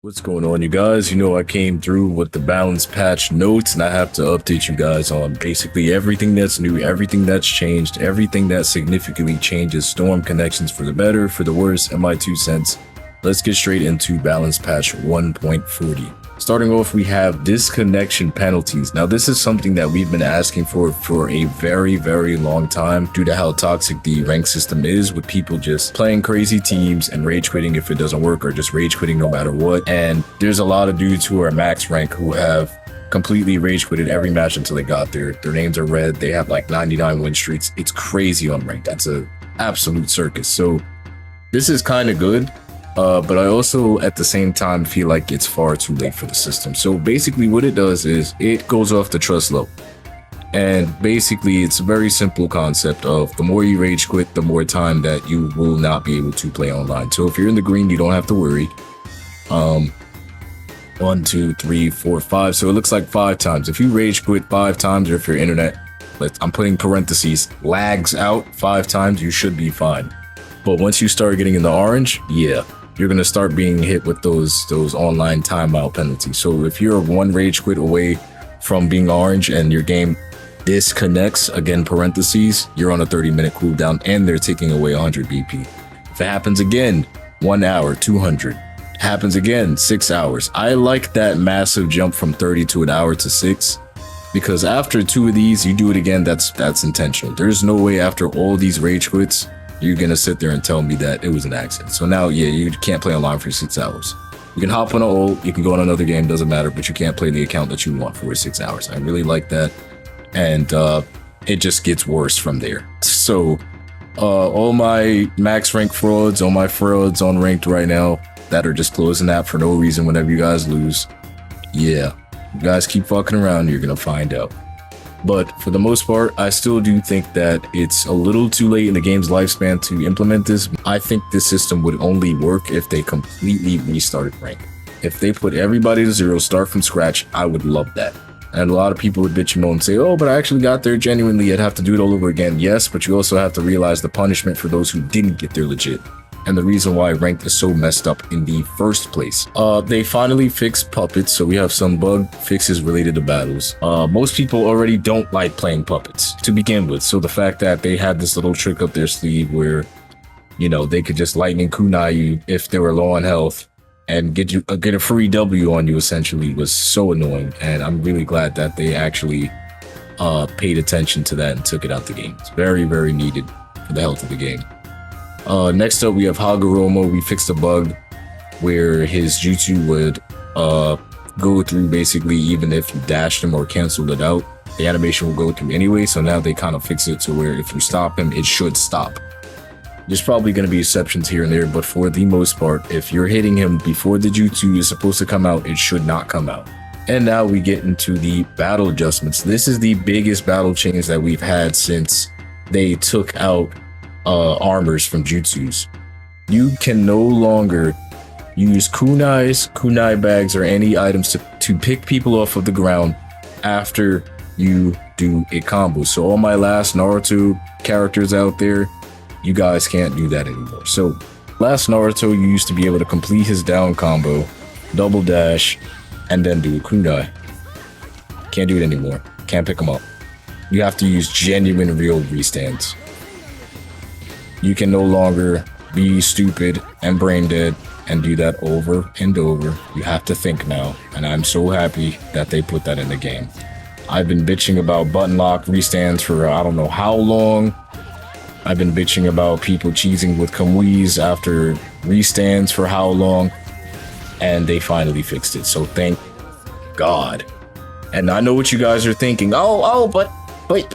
What's going on, you guys? You know, I came through with the balance patch notes, and I have to update you guys on basically everything that's new, everything that's changed, everything that significantly changes Storm connections for the better, for the worse, and my 2 cents. Let's get straight into balance patch 1.40. Starting off, we have disconnection penalties. Now, this is something that we've been asking for a very, very long time due to how toxic the rank system is, with people just playing crazy teams and rage quitting if it doesn't work, or just rage quitting no matter what. And there's a lot of dudes who are max rank who have completely rage quitted every match until they got there. Their names are red. They have like 99 win streaks. It's crazy on rank. That's an absolute circus. So this is kind of good. But I also, at the same time, feel like it's far too late for the system. So basically what it does is it goes off the trust level. And basically it's a very simple concept of the more you rage quit, the more time that you will not be able to play online. So if you're in the green, you don't have to worry. 1, 2, 3, 4, 5. So it looks like 5 times. If you rage quit 5 times, or if your internet, I'm putting parentheses, lags out 5 times, you should be fine. But once you start getting in the orange, yeah, you're going to start being hit with those online timeout penalties. So if you're 1 rage quit away from being orange and your game disconnects, again, parentheses, you're on a 30-minute cooldown and they're taking away 100 BP. If it happens again, 1 hour, 200. Happens again, 6 hours. I like that massive jump from 30 to an hour to 6, because after 2 of these, you do it again, that's intentional. There's no way after all these rage quits, you're gonna sit there and tell me that it was an accident. So now, yeah, you can't play online for 6 hours. You can hop on a ult, you can go on another game, doesn't matter, but you can't play the account that you want for 6 hours. I really like that. And it just gets worse from there. So all my max rank frauds, all my frauds on ranked right now that are just closing that for no reason whenever you guys lose, yeah, you guys keep fucking around, you're gonna find out. But for the most part, I still do think that it's a little too late in the game's lifespan to implement this. I think this system would only work if they completely restarted rank. If they put everybody to 0, start from scratch, I would love that. And a lot of people would bitch and moan and say, oh, but I actually got there genuinely, I'd have to do it all over again. Yes, but you also have to realize the punishment for those who didn't get there legit, and the reason why ranked is so messed up in the first place. They finally fixed puppets, so we have some bug fixes related to battles. Most people already don't like playing puppets to begin with, so the fact that they had this little trick up their sleeve where, you know, they could just lightning kunai you if they were low on health and get a free W on you essentially was so annoying, and I'm really glad that they actually paid attention to that and took it out the game. It's very, very needed for the health of the game. Next up, we have Hagoromo. We fixed a bug where his jutsu would go through basically even if you dashed him or canceled it out. The animation will go through anyway, so now they kind of fix it to where if you stop him, it should stop. There's probably going to be exceptions here and there, but for the most part, if you're hitting him before the jutsu is supposed to come out, it should not come out. And now we get into the battle adjustments. This is the biggest battle change that we've had since they took out armors from jutsus. You can no longer use kunai bags, or any items to pick people off of the ground after you do a combo. So all my last Naruto characters out there, you guys can't do that anymore. So last Naruto, you used to be able to complete his down combo, double dash, and then do a kunai. Can't do it anymore. Can't pick them up. You have to use genuine real restands. You can no longer be stupid and brain dead and do that over and over. You have to think now, and I'm so happy that they put that in the game. I've been bitching about button lock restands for I don't know how long. I've been bitching about people cheesing with kamuis after restands for how long, and they finally fixed it, so thank God. And I know what you guys are thinking.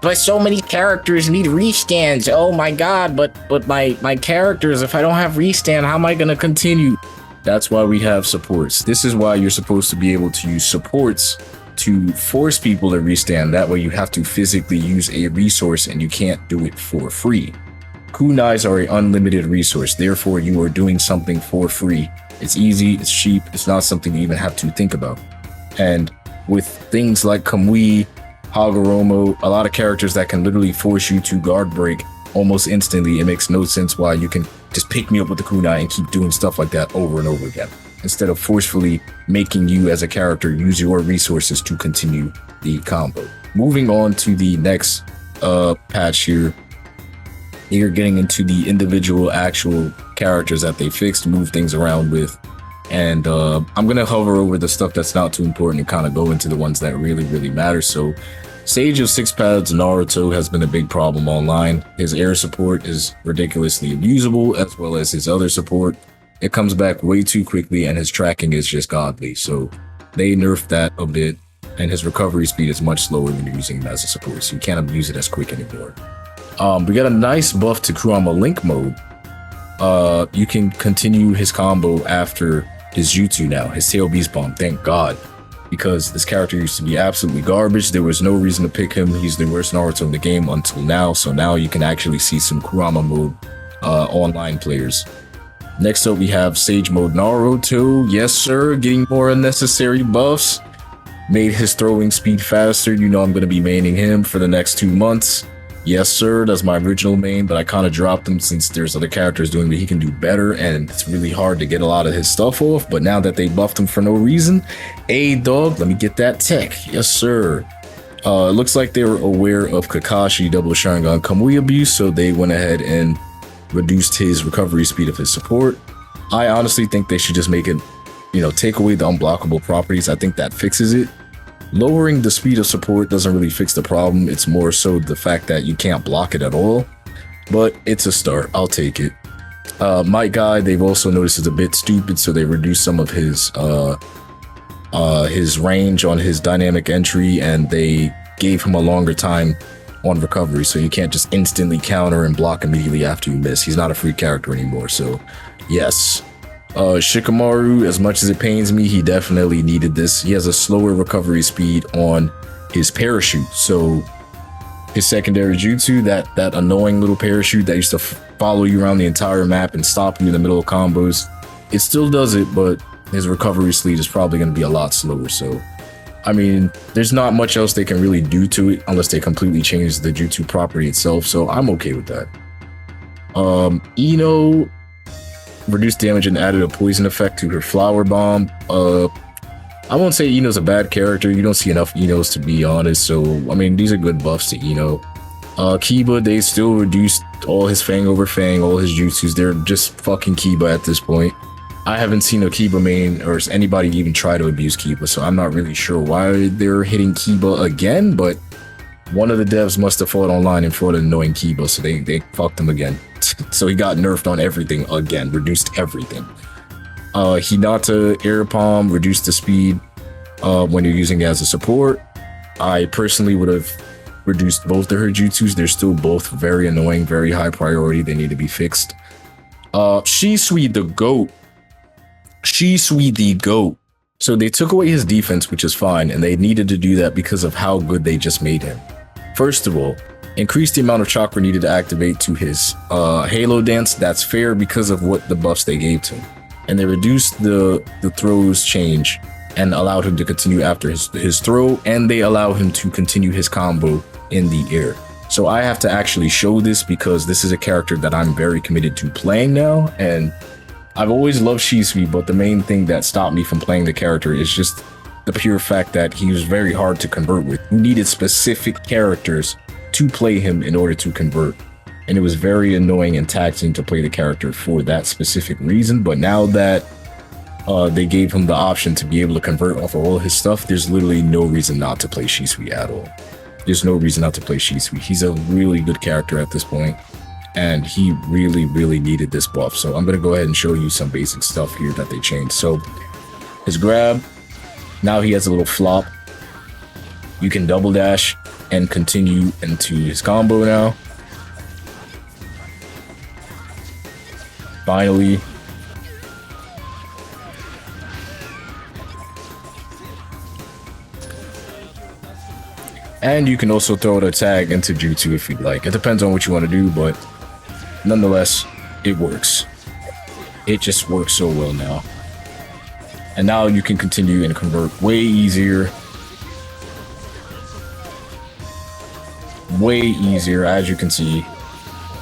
But so many characters need restands. Oh my god, but my characters, if I don't have restand, how am I gonna continue? That's why we have supports. This is why you're supposed to be able to use supports to force people to restand. That way you have to physically use a resource and you can't do it for free. Kunais are an unlimited resource, therefore you are doing something for free. It's easy, it's cheap, it's not something you even have to think about. And with things like Kamui, Hagoromo, a lot of characters that can literally force you to guard break almost instantly, it makes no sense why you can just pick me up with the kunai and keep doing stuff like that over and over again. instead of forcefully making you as a character use your resources to continue the combo. Moving on to the next patch here, you're getting into the individual actual characters that they fixed, move things around with. And I'm gonna hover over the stuff that's not too important and kind of go into the ones that really matter. So Sage of Six Paths Naruto has been a big problem online. His air support is ridiculously abusable, as well as his other support. It comes back way too quickly, and his tracking is just godly. So they nerfed that a bit, and his recovery speed is much slower when you're using him as a support, so you can't abuse it as quick anymore. We got a nice buff to Kurama Link mode. You can continue his combo after his jutsu now, his tail beast bomb, thank God. Because this character used to be absolutely garbage. There was no reason to pick him. He's the worst Naruto in the game until now. So now you can actually see some Kurama mode online players. Next up, we have Sage mode Naruto. Yes, sir. Getting more unnecessary buffs. Made his throwing speed faster. You know I'm going to be maining him for the next 2 months. Yes, sir. That's my original main, but I kind of dropped him since there's other characters doing what he can do better, and it's really hard to get a lot of his stuff off. But now that they buffed him for no reason, hey, dog, let me get that tech. Yes, sir. It looks like they were aware of Kakashi double Sharingan Kamui abuse, so they went ahead and reduced his recovery speed of his support. I honestly think they should just make it, take away the unblockable properties. I think that fixes it. Lowering the speed of support doesn't really fix the problem. It's more so the fact that you can't block it at all. But it's a start. I'll take it. Might Guy, they've also noticed is a bit stupid, so they reduced some of his range on his dynamic entry, and they gave him a longer time on recovery, so you can't just instantly counter and block immediately after you miss. He's not a free character anymore, so yes. Shikamaru, as much as it pains me, he definitely needed this. He has a slower recovery speed on his parachute, so his secondary jutsu, that annoying little parachute that used to follow you around the entire map and stop you in the middle of combos, it still does it, but his recovery speed is probably going to be a lot slower. So I mean, there's not much else they can really do to it unless they completely change the jutsu property itself, so I'm okay with that. Ino reduced damage and added a poison effect to her flower bomb. I won't say Ino's a bad character. You don't see enough Inos, to be honest, so I mean, these are good buffs to Ino. Kiba, they still reduced all his Fang over Fang, all his jutsus. They're just fucking Kiba at this point. I haven't seen a Kiba main or anybody even try to abuse Kiba, so I'm not really sure why they're hitting Kiba again, but one of the devs must have fought online and fought an annoying Kiba, so they fucked him again. So he got nerfed on everything again, reduced everything. Hinata Air Palm reduced the speed when you're using it as a support. I personally would have reduced both of her jutsus. They're still both very annoying, very high priority. They need to be fixed. Shisui the GOAT. Shisui the GOAT. So they took away his defense, which is fine, and they needed to do that because of how good they just made him. First of all, increase the amount of chakra needed to activate to his Halo dance. That's fair because of what the buffs they gave to him. And they reduced the throws change and allowed him to continue after his throw, and they allow him to continue his combo in the air. So I have to actually show this because this is a character that I'm very committed to playing now, and I've always loved Shisui, but the main thing that stopped me from playing the character is just the pure fact that he was very hard to convert with. You needed specific characters to play him in order to convert, and it was very annoying and taxing to play the character for that specific reason. But now that they gave him the option to be able to convert off of all his stuff, there's literally no reason not to play Shisui at all. There's no reason not to play Shisui. He's a really good character at this point, and he really needed this buff. So I'm going to go ahead and show you some basic stuff here that they changed. So his grab, now he has a little flop. You can double dash and continue into his combo now. Finally. And you can also throw the tag into jutsu if you'd like. It depends on what you want to do, but nonetheless, it works. It just works so well now. And now you can continue and convert way easier. Way easier, as you can see.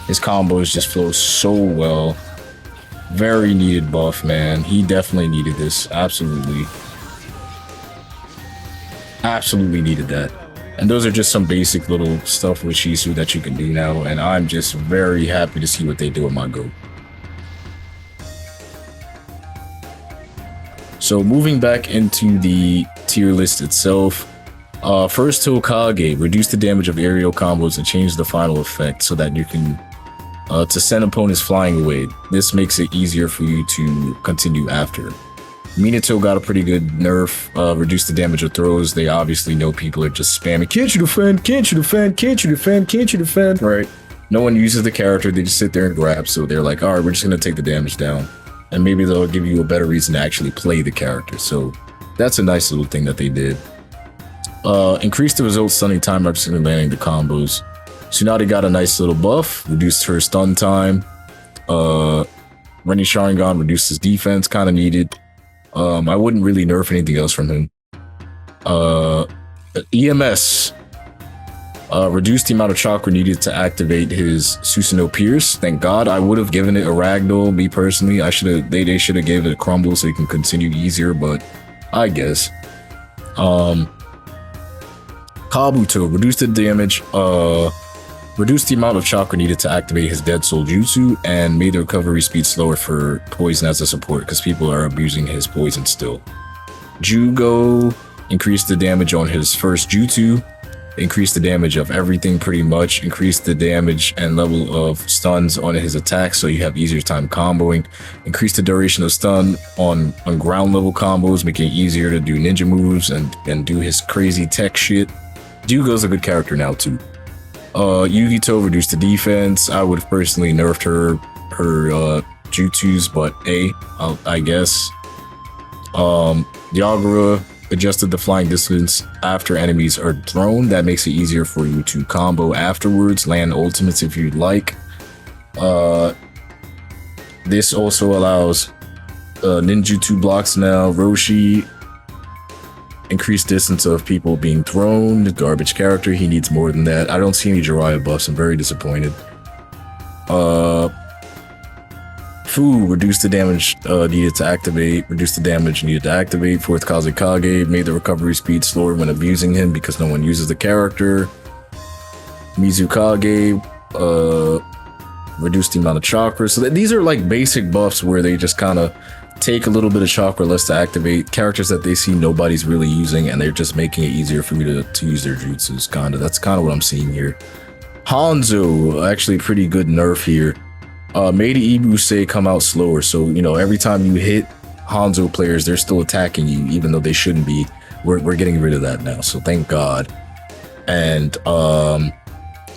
His combos just flow so well. Very needed buff, man. He definitely needed this. Absolutely. Absolutely needed that. And those are just some basic little stuff with Shisui that you can do now, and I'm just very happy to see what they do with my GOAT. So moving back into the tier list itself, first Hokage, reduce the damage of aerial combos and change the final effect so that you can to send opponents flying away. This makes it easier for you to continue after. Minato got a pretty good nerf, reduce the damage of throws. They obviously know people are just spamming, can't you defend, can't you defend, can't you defend, can't you defend, right? No one uses the character, they just sit there and grab, so they're like, alright, we're just gonna take the damage down. And maybe they'll give you a better reason to actually play the character, so that's a nice little thing that they did. Increase the result stunning time after landing the combos. Tsunade got a nice little buff, reduced her stun time. Renny Sharingan reduced his defense, kind of needed. I wouldn't really nerf anything else from him. EMS reduced the amount of chakra needed to activate his Susanoo Pierce. Thank God. I would have given it a ragdoll, me personally. They should have gave it a crumble so you can continue easier, but I guess. Kabuto reduced the damage, reduced the amount of chakra needed to activate his Dead Soul Jutsu, and made the recovery speed slower for poison as a support because people are abusing his poison still. Jugo increased the damage on his first Jutsu, increased the damage of everything pretty much, increased the damage and level of stuns on his attacks so you have easier time comboing, increased the duration of stun on ground level combos, making it easier to do ninja moves and do his crazy tech shit. Jugo's a good character now too. Yugito reduced the defense. I would have personally nerfed her jutsus, but I guess. Yagura adjusted the flying distance after enemies are thrown. That makes it easier for you to combo afterwards, land ultimates if you'd like. This also allows ninjutsu blocks now. Roshi increased distance of people being thrown. Garbage character, he needs more than that. I don't see any Jiraiya buffs, I'm very disappointed. Fu reduced the damage needed to activate, reduced the damage needed to activate. Fourth Kazekage made the recovery speed slower when abusing him because no one uses the character. Mizukage reduced the amount of chakra. So these are like basic buffs where they just kind of take a little bit of chakra less to activate characters that they see nobody's really using, and they're just making it easier for you to use their jutsus. That's kind of what I'm seeing here. Hanzo, actually pretty good nerf here. Made Ibusei come out slower, so you know every time you hit Hanzo players, they're still attacking you even though they shouldn't be. We're getting rid of that now, so thank God. And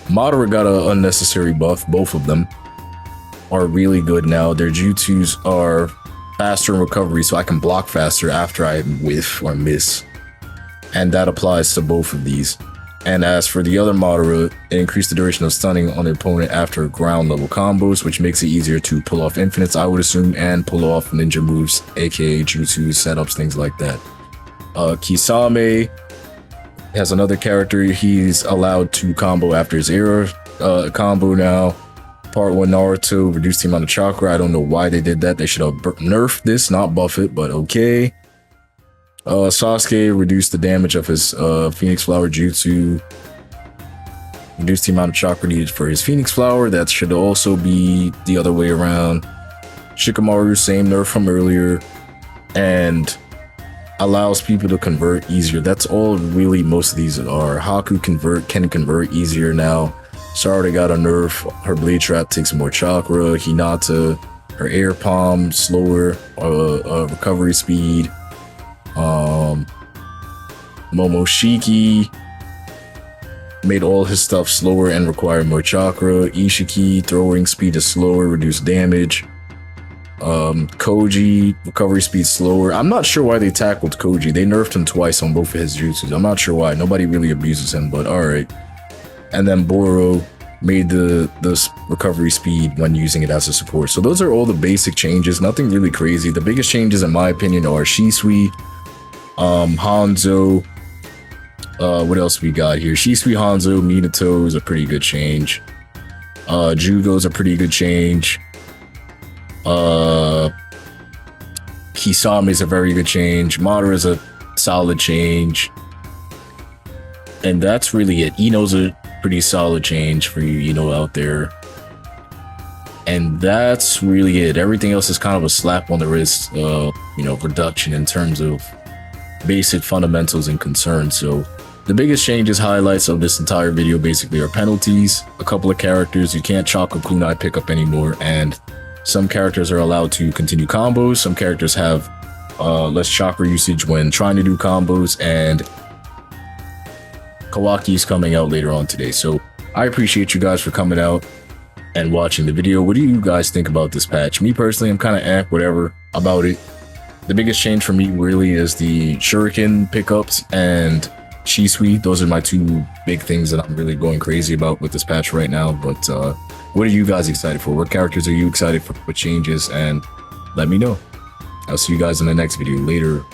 Madara got an unnecessary buff. Both of them are really good now. Their jutsus are faster in recovery, so I can block faster after I whiff or miss, and that applies to both of these. And as for the other Madara, it increased the duration of stunning on the opponent after ground level combos, which makes it easier to pull off infinites, I would assume, and pull off ninja moves, aka jutsu setups, things like that. Kisame has another character he's allowed to combo after his era combo now. Part 1 Naruto reduced the amount of chakra. I don't know why they did that. They should have nerfed this, not buff it, but okay. Sasuke reduced the damage of his Phoenix Flower Jutsu. Reduced the amount of chakra needed for his Phoenix Flower. That should also be the other way around. Shikamaru, same nerf from earlier. And allows people to convert easier. That's all really most of these are. Haku can convert easier now. Sarada got a nerf. Her Blade Trap takes more chakra. Hinata, her Air Palm, slower recovery speed. Momoshiki made all his stuff slower and required more chakra. Ishiki, throwing speed is slower, reduced damage. Koji, recovery speed slower. I'm not sure why they tackled Koji. They nerfed him twice on both of his jutsus. I'm not sure why. Nobody really abuses him, but alright. And then Boro made the recovery speed when using it as a support. So those are all the basic changes. Nothing really crazy. The biggest changes, in my opinion, are Shisui, Hanzo. What else we got here? Shisui, Hanzo, Minato is a pretty good change. Jugo's a pretty good change. Kisame is a very good change. Madara is a solid change. And that's really it. Ino's a pretty solid change for you, Ino, out there. And that's really it. Everything else is kind of a slap on the wrist, reduction in terms of basic fundamentals and concerns. So the biggest changes, highlights of this entire video basically are penalties, a couple of characters you can't chalk a kunai pickup anymore, and some characters are allowed to continue combos. Some characters have less chakra usage when trying to do combos, and Kawaki is coming out later on today. So I appreciate you guys for coming out and watching the video. What do you guys think about this patch? Me personally, I'm kind of whatever about it. The biggest change for me really is the Shuriken pickups and Shisui. Those are my two big things that I'm really going crazy about with this patch right now. But what are you guys excited for? What characters are you excited for? What changes? And let me know. I'll see you guys in the next video. Later.